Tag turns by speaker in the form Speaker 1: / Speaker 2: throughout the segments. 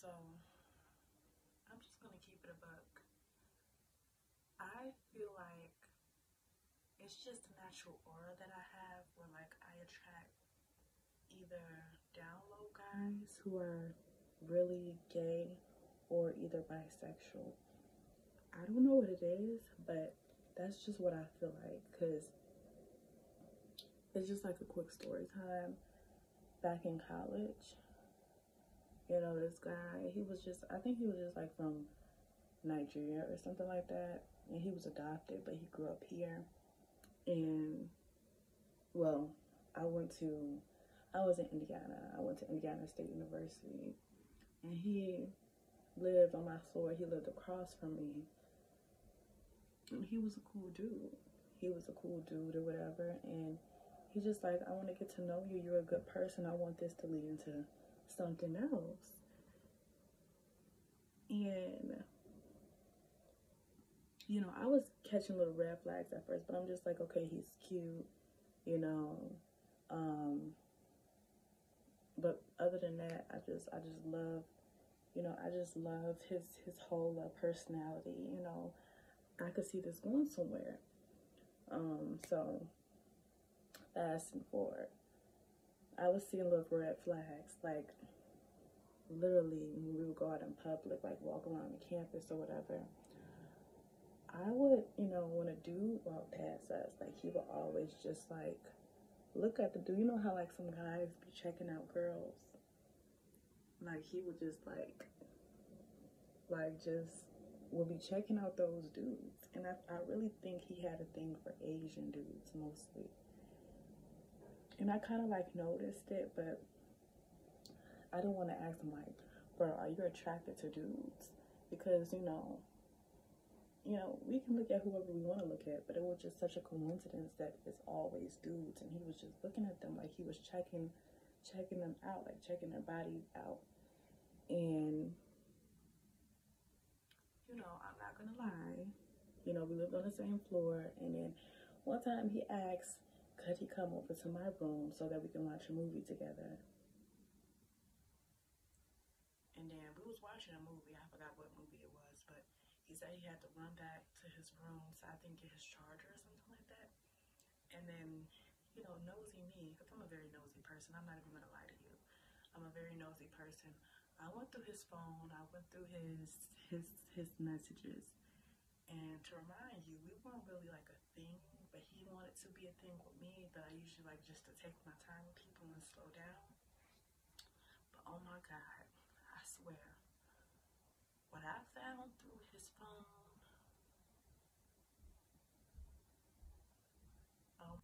Speaker 1: So I'm just gonna keep it a buck. I feel like it's just a natural aura that I have where like I attract either down low guys who are really gay or either bisexual. I don't know what it is, but that's just what I feel like. Because it's just like a quick story time. Back in college, this guy, he was just, I think he was just like from Nigeria or something like that. And he was adopted, but he grew up here. And, well, I was in Indiana. I went to Indiana State University. And he lived on my floor. He lived across from me. And he was a cool dude. He was a cool dude or whatever. And he's just like, I want to get to know you. You're a good person. I want this to lead into something else. And I was catching little red flags at first, but I'm just like, okay, he's cute, you know. But other than that, I just love, I just love his whole personality. I could see this going somewhere. So fast and forward, I was seeing little red flags, like literally when we would go out in public, like walk around the campus or whatever. I would, when a dude walked past us, like he would always just like look at the dude. You know how like some guys be checking out girls? Like he would just just would be checking out those dudes. And I really think he had a thing for Asian dudes mostly. And I kind of like noticed it, but I didn't want to ask him like, bro, are you attracted to dudes? Because, we can look at whoever we want to look at, but it was just such a coincidence that it's always dudes. And he was just looking at them like he was checking them out, like checking their bodies out. And, I'm not going to lie. We lived on the same floor. And then one time he asked, could he come over to my room so that we can watch a movie together? And then we was watching a movie. I forgot what movie it was, but he said he had to run back to his room so I think get his charger or something like that. And then, nosy me, because I'm a very nosy person. I'm not even going to lie to you. I'm a very nosy person. I went through his phone. I went through his messages. And to remind you, we weren't really like a thing, but he wanted to be a thing with me. But I usually like just to take my time with people and slow down. But oh my God, I swear, what I found through his phone. Oh,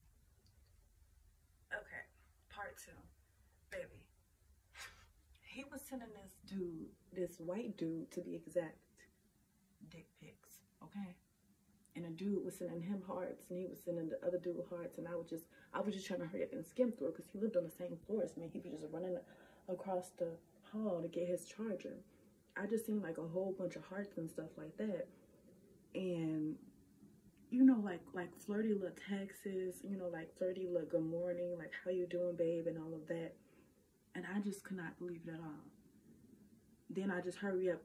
Speaker 1: okay. Part two, baby. He was sending this white dude to be exact, dick pics. Okay. And a dude was sending him hearts, and he was sending the other dude hearts, and I was just trying to hurry up and skim through it because he lived on the same floor as me. He was just running across the hall to get his charger. I just seen like a whole bunch of hearts and stuff like that, and like flirty little texts, like flirty little good morning, like how you doing, babe, and all of that, and I just could not believe it at all. Then I just hurry up,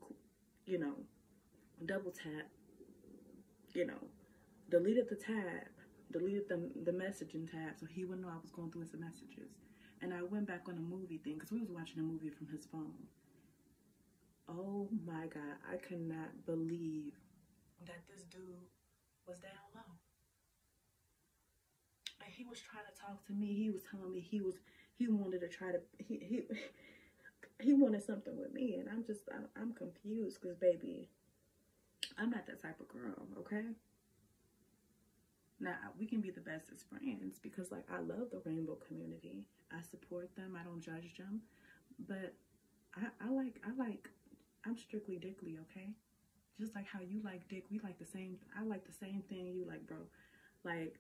Speaker 1: double tap, deleted the tab, deleted the messaging tab so he wouldn't know I was going through his messages. And I went back on the movie thing because we was watching a movie from his phone. Oh my God, I could not believe that this dude was down low. And he was trying to talk to me. He was telling me he wanted to try to, he wanted something with me. And I'm confused because, baby, I'm not that type of girl, okay? Now, we can be the bestest friends because, like, I love the rainbow community. I support them. I don't judge them. But I'm strictly dickly, okay? Just like how you like dick, we like the same. I like the same thing you like, bro. Like,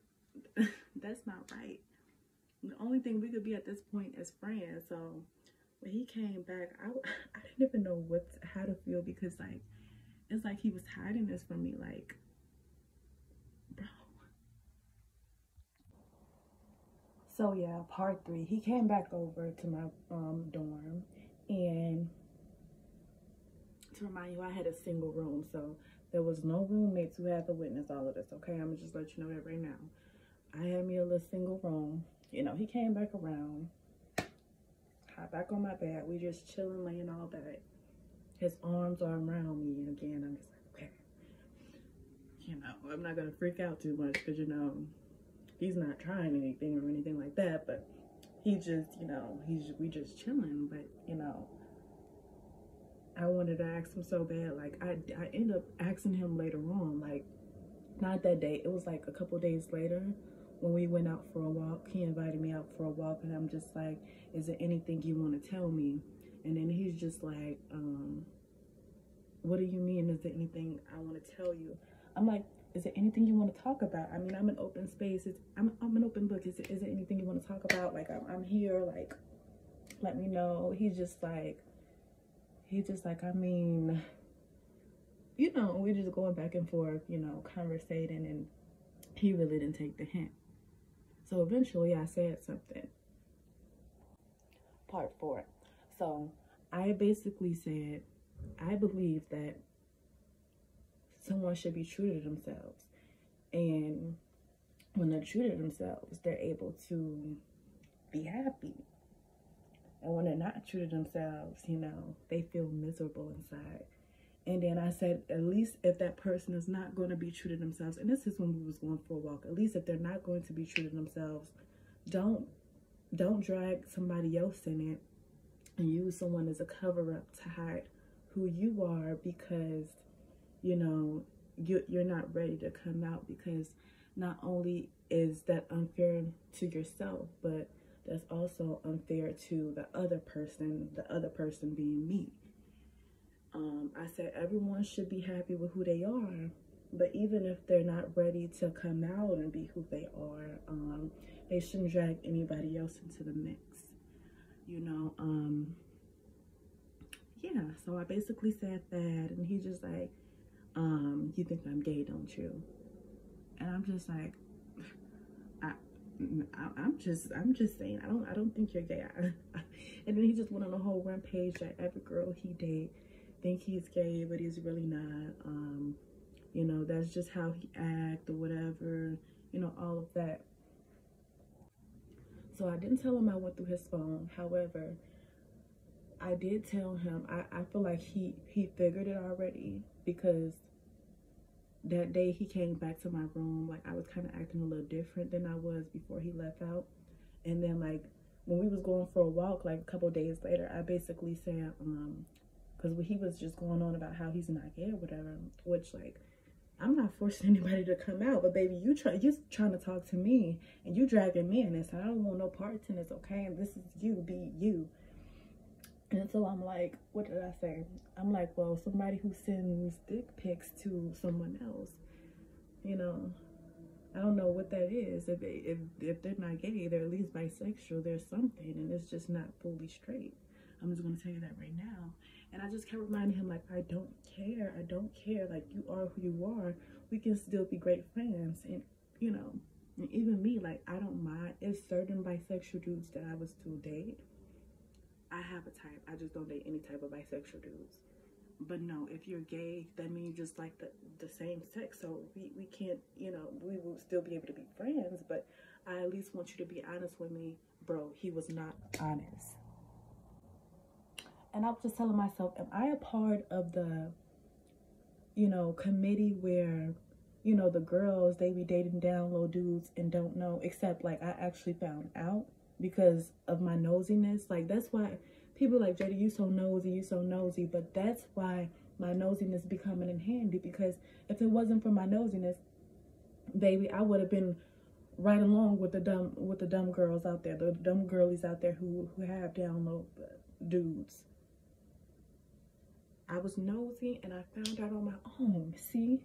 Speaker 1: that's not right. The only thing we could be at this point is friends. So when he came back, I didn't even know how to feel because, like, it's like he was hiding this from me, like, bro. So yeah, part 3. He came back over to my dorm, and to remind you, I had a single room, so there was no roommates who had to witness all of this, okay? I'm gonna just let you know that right now. I had me a little single room. You know, he came back around, hop back on my bed. We just chilling, laying all back. His arms are around me, and again, I'm just like, okay. You know, I'm not gonna freak out too much because, you know, he's not trying anything or anything like that, but he just, you know, we just chilling. But, you know, I wanted to ask him so bad. Like, I ended up asking him later on, like, not that day. It was like a couple days later when we went out for a walk. He invited me out for a walk, and I'm just like, is there anything you want to tell me? And then he's just like, what do you mean, is there anything I want to tell you? I'm like, is there anything you want to talk about? I mean, I'm an open space. I'm an open book. Is there anything you want to talk about? Like, I'm here. Like, let me know. He's just like, I mean, you know, we're just going back and forth, you know, conversating, and he really didn't take the hint. So eventually I said something. Part 4. So I basically said, I believe that someone should be true to themselves. And when they're true to themselves, they're able to be happy. And when they're not true to themselves, you know, they feel miserable inside. And then I said, at least if that person is not going to be true to themselves, and this is when we was going for a walk, at least if they're not going to be true to themselves, don't drag somebody else in it and use someone as a cover-up to hide who you are, because, you know, you're not ready to come out. Because not only is that unfair to yourself, but that's also unfair to the other person being me. I said everyone should be happy with who they are, but even if they're not ready to come out and be who they are, they shouldn't drag anybody else into the mix, you know. Yeah, so I basically said that, and he just like, you think I'm gay, don't you? And I'm just like, I'm just saying, I don't think you're gay. And then he just went on a whole rampage that every girl he date think he's gay, but he's really not. You know, that's just how he act or whatever, you know, all of that. So I didn't tell him I went through his phone. However, I did tell him, I feel like he figured it already, because that day he came back to my room, like I was kind of acting a little different than I was before he left out. And then like when we was going for a walk, like a couple days later, I basically said, because he was just going on about how he's not gay or whatever, which like, I'm not forcing anybody to come out, but baby, you trying to talk to me and you dragging me in this. I don't want no parts in this, okay? And this is you, be you. And so I'm like, what did I say? I'm like, well, somebody who sends dick pics to someone else, you know, I don't know what that is. If they're not gay, they're at least bisexual. There's something, and it's just not fully straight. I'm just gonna tell you that right now. And I just kept reminding him, like, I don't care. I don't care. Like, you are who you are. We can still be great friends. And, you know, and even me, like, I don't mind. It's certain bisexual dudes that I would still date. I have a type. I just don't date any type of bisexual dudes. But no, if you're gay, that means just like the same sex. So we can't, you know, we will still be able to be friends. But I at least want you to be honest with me. Bro, he was not honest. And I was just telling myself, am I a part of the, you know, committee where, you know, the girls, they be dating down low dudes and don't know, except like I actually found out because of my nosiness. Like, that's why people like, Jada, you so nosy, but that's why my nosiness be coming in handy, because if it wasn't for my nosiness, baby, I would have been right along with the dumb girls out there, the dumb girlies out there who have down low dudes. I was nosy and I found out on my own. See?